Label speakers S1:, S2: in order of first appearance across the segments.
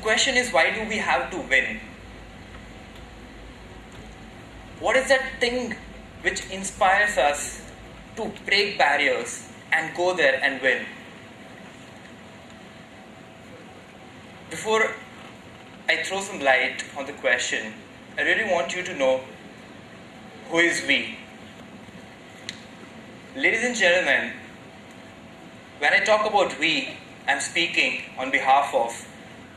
S1: question is, why do we have to win? What is that thing which inspires us to break barriers and go there and win? Before I throw some light on the question, I really want you to know, who is we? Ladies and gentlemen, when I talk about we, I'm speaking on behalf of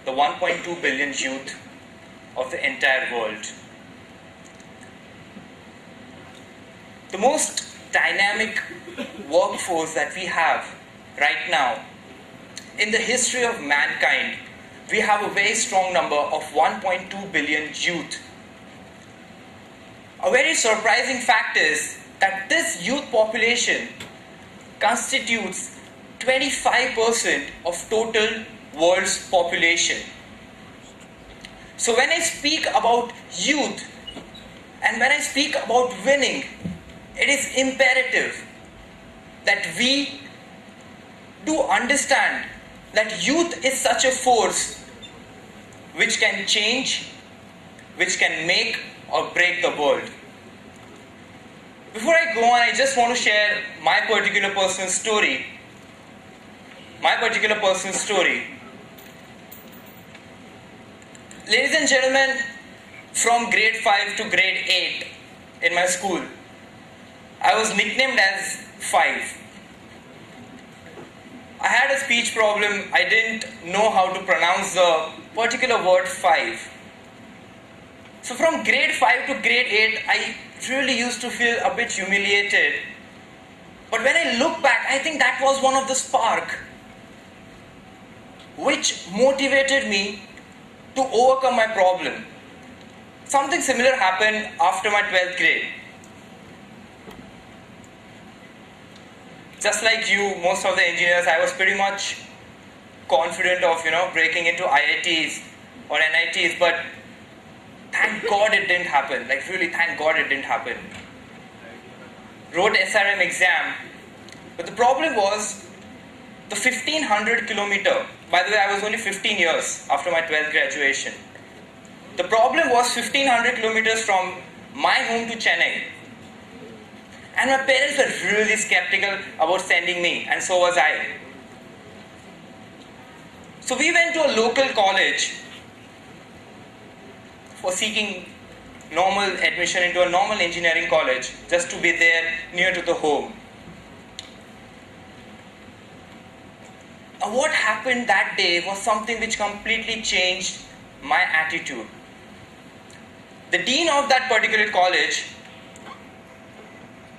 S1: the 1.2 billion youth of the entire world. The most dynamic workforce that we have right now in the history of mankind, we have a very strong number of 1.2 billion youth. A very surprising fact is that this youth population constitutes 25% of total world's population. So when I speak about youth and when I speak about winning, it is imperative that we do understand that youth is such a force which can change, which can make or break the world. Before I go on, I just want to share my particular personal story. Ladies and gentlemen, from grade 5 to grade 8 in my school, I was nicknamed as 5. I had a speech problem. I didn't know how to pronounce the particular word 5. So from grade 5 to grade 8, I really used to feel a bit humiliated. But when I look back, I think that was one of the spark which motivated me to overcome my problem. Something similar happened after my 12th grade. Just like you, most of the engineers, I was pretty much confident of, breaking into IITs or NITs, but thank God it didn't happen. Like really, thank God it didn't happen. Wrote SRM exam, but the problem was the 1500 kilometer. By the way, I was only 15 years after my 12th graduation. The problem was 1500 kilometers from my home to Chennai. And my parents were really skeptical about sending me, and so was I. So we went to a local college for seeking normal admission into a normal engineering college, just to be there near to the home. What happened that day was something which completely changed my attitude. The dean of that particular college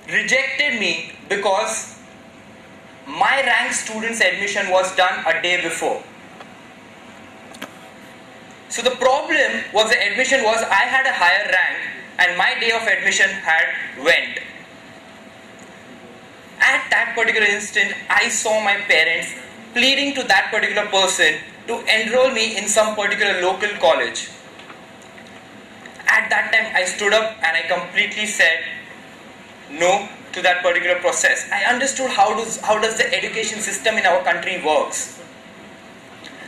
S1: rejected me because my rank student's admission was done a day before. So the problem was the admission was I had a higher rank and my day of admission had went. At that particular instant, I saw my parents pleading to that particular person to enroll me in some particular local college. At that time, I stood up and I completely said no to that particular process. I understood how does the education system in our country works.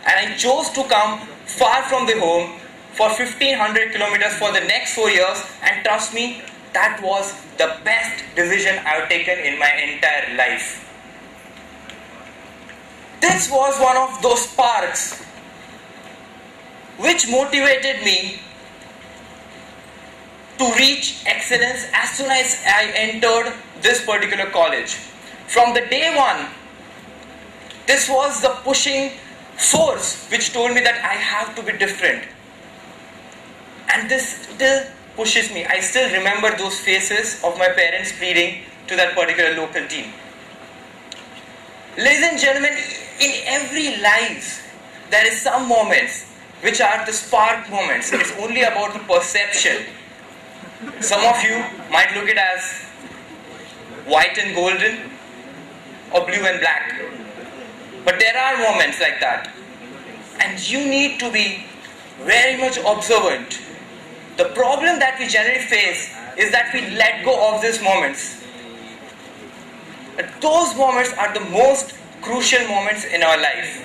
S1: And I chose to come far from the home for 1500 kilometers for the next 4 years, and trust me, that was the best decision I've taken in my entire life. This was one of those sparks which motivated me to reach excellence as soon as I entered this particular college. From the day one, this was the pushing force which told me that I have to be different. And this still pushes me. I still remember those faces of my parents pleading to that particular local team. Ladies and gentlemen, in every life, there is some moments which are the spark moments. It's only about the perception. Some of you might look it as white and golden or blue and black. But there are moments like that. And you need to be very much observant. The problem that we generally face is that we let go of these moments. Those moments are the most crucial moments in our life.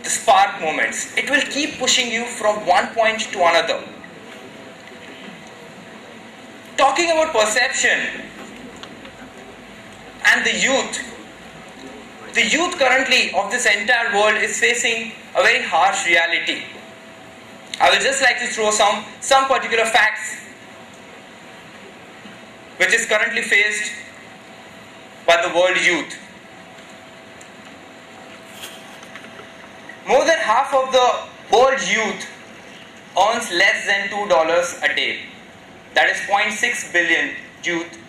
S1: The spark moments. It will keep pushing you from one point to another. Talking about perception and the youth currently of this entire world is facing a very harsh reality. I will just like to throw some particular facts which is currently faced by the world youth. More than half of the world youth earns less than $2 a day. That is 0.6 billion youth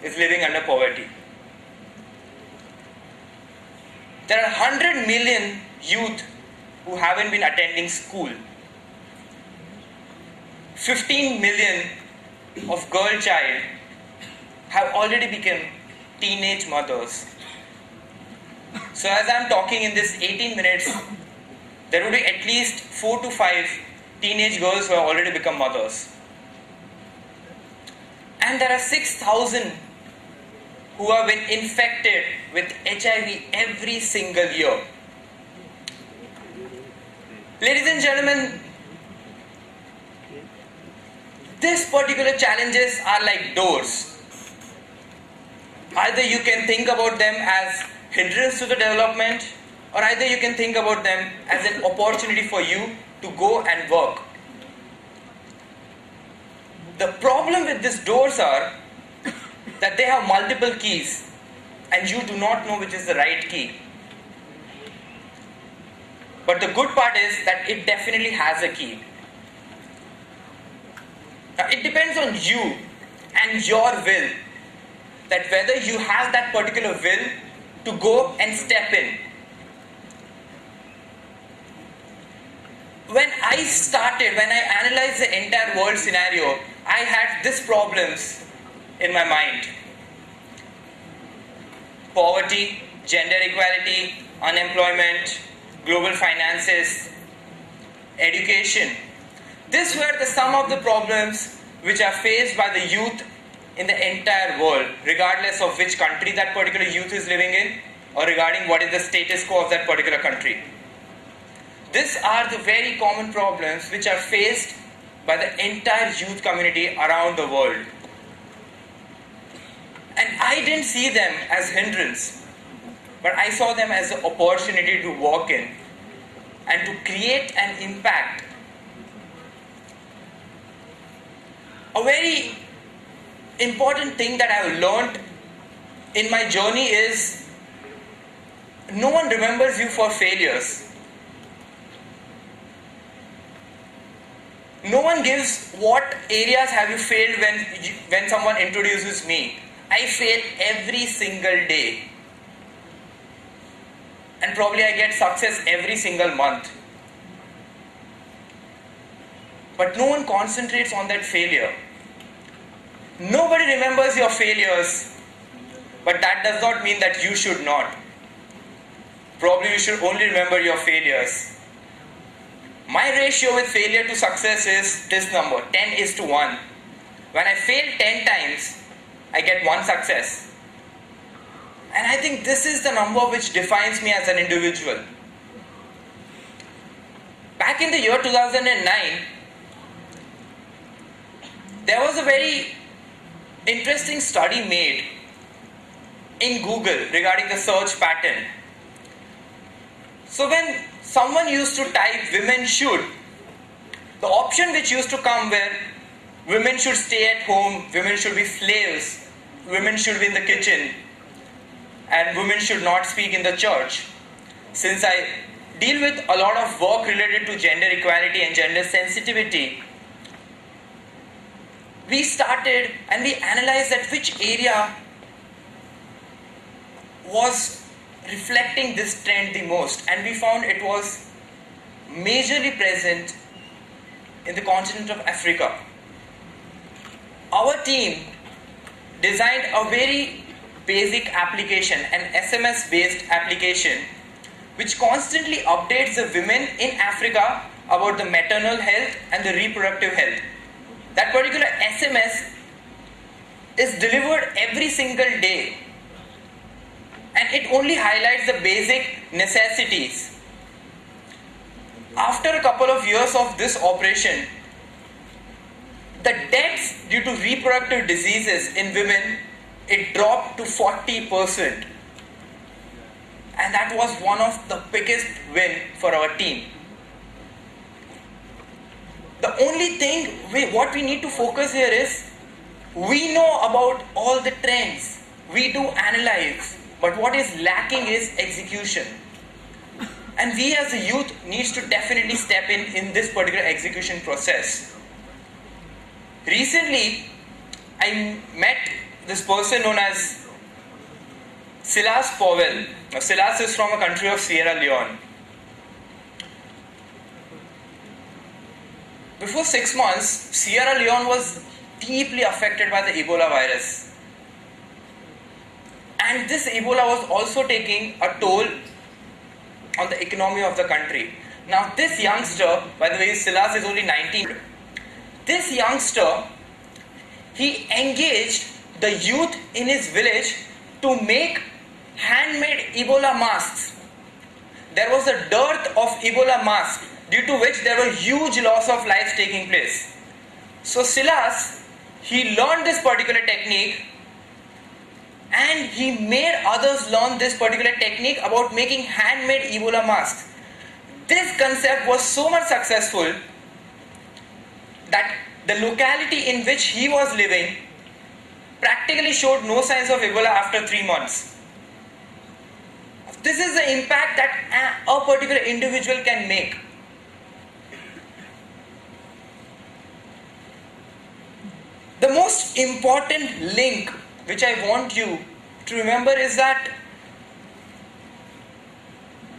S1: is living under poverty. There are 100 million youth who haven't been attending school. 15 million of girl child have already become teenage mothers. So as I am talking in this 18 minutes, there will be at least 4 to 5 teenage girls who have already become mothers. And there are 6,000 who have been infected with HIV every single year. Ladies and gentlemen, these particular challenges are like doors. Either you can think about them as hindrance to the development, or either you can think about them as an opportunity for you to go and work. The problem with these doors are that they have multiple keys and you do not know which is the right key. But the good part is that it definitely has a key. Now it depends on you and your will, that whether you have that particular will to go and step in. When I analyzed the entire world scenario, I had these problems in my mind. Poverty, gender equality, unemployment, global finances, education. These were the sum of the problems which are faced by the youth in the entire world, regardless of which country that particular youth is living in, or regarding what is the status quo of that particular country. These are the very common problems which are faced by the entire youth community around the world. And I didn't see them as hindrance, but I saw them as the opportunity to walk in and to create an impact. A very important thing that I have learned in my journey is no one remembers you for failures. No one gives what areas have you failed when someone introduces me. I fail every single day. And probably I get success every single month. But no one concentrates on that failure. Nobody remembers your failures, but that does not mean that you should not. Probably you should only remember your failures. My ratio with failure to success is this number, 10:1. When I fail 10 times, I get 1 success. And I think this is the number which defines me as an individual. Back in the year 2009, there was a very interesting study made in Google regarding the search pattern. So when someone used to type women should, the option which used to come were women should stay at home, women should be slaves, women should be in the kitchen, and women should not speak in the church. Since I deal with a lot of work related to gender equality and gender sensitivity, we started and we analyzed that which area was reflecting this trend the most, and we found it was majorly present in the continent of Africa. Our team designed a very basic application, an SMS based application, which constantly updates the women in Africa about the maternal health and the reproductive health. That particular SMS is delivered every single day, and it only highlights the basic necessities after a couple of years of this operation, the deaths due to reproductive diseases in women, it dropped to 40%. And that was one of the biggest win for our team. The only thing, what we need to focus here is, we know about all the trends, we do analyze, but what is lacking is execution. And we as a youth needs to definitely step in this particular execution process. Recently, I met this person known as Silas Powell. Now, Silas is from a country of Sierra Leone. Before 6 months, Sierra Leone was deeply affected by the Ebola virus. And this Ebola was also taking a toll on the economy of the country. Now this youngster, by the way, Silas is only 19. This youngster, he engaged the youth in his village to make handmade Ebola masks. There was a dearth of Ebola masks, due to which there were huge loss of lives taking place. So Silas, he learned this particular technique and he made others learn this particular technique about making handmade Ebola masks. This concept was so much successful that the locality in which he was living practically showed no signs of Ebola after 3 months. This is the impact that a particular individual can make. The most important link which I want you to remember is that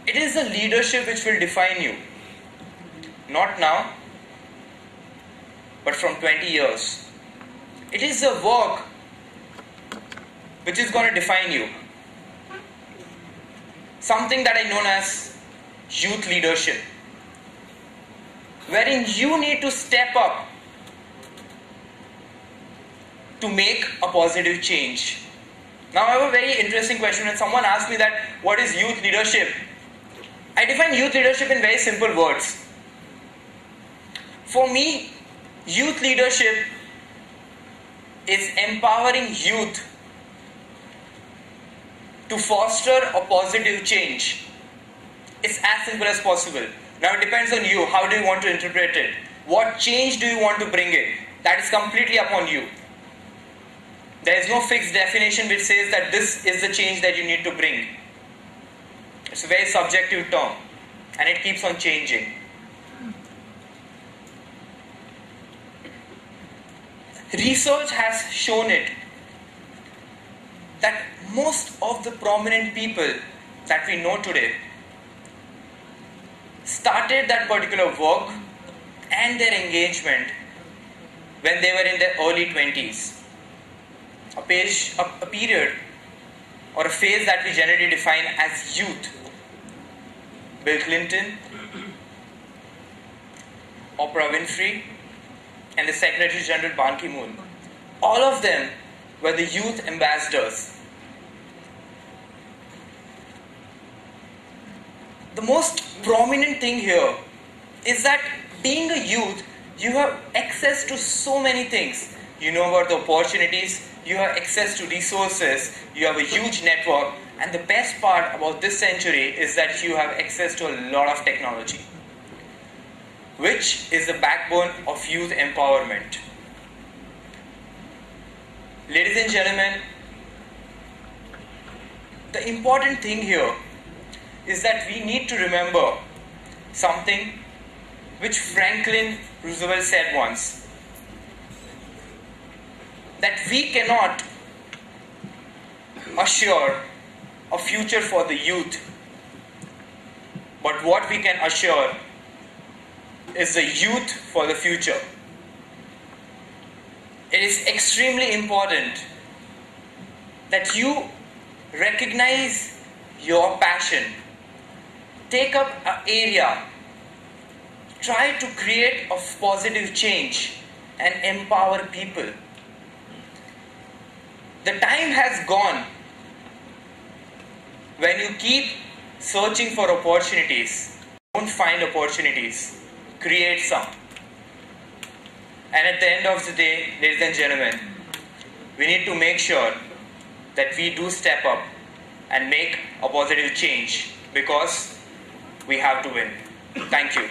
S1: it is the leadership which will define you. Not now, but from 20 years. It is the work which is going to define you. Something that I know as youth leadership, wherein you need to step up to make a positive change. Now I have a very interesting question. When someone asks me that, what is youth leadership? I define youth leadership in very simple words. For me, youth leadership is empowering youth to foster a positive change. It's as simple as possible. Now it depends on you. How do you want to interpret it? What change do you want to bring in? That is completely upon you. There is no fixed definition which says that this is the change that you need to bring. It's a very subjective term and it keeps on changing. Research has shown it that most of the prominent people that we know today started that particular work and their engagement when they were in their early 20s. A period or a phase that we generally define as youth. Bill Clinton, Oprah Winfrey, and the Secretary General Ban Ki-moon. All of them were the youth ambassadors. The most prominent thing here is that being a youth, you have access to so many things. You know about the opportunities, you have access to resources, you have a huge network, and the best part about this century is that you have access to a lot of technology, which is the backbone of youth empowerment. Ladies and gentlemen, the important thing here is that we need to remember something which Franklin Roosevelt said once, that we cannot assure a future for the youth, but what we can assure is the youth for the future. It is extremely important that you recognize your passion, take up an area, try to create a positive change and empower people. The time has gone when you keep searching for opportunities Don't find opportunities, create some. And at the end of the day, ladies and gentlemen, we need to make sure that we do step up and make a positive change, because we have to win. Thank you.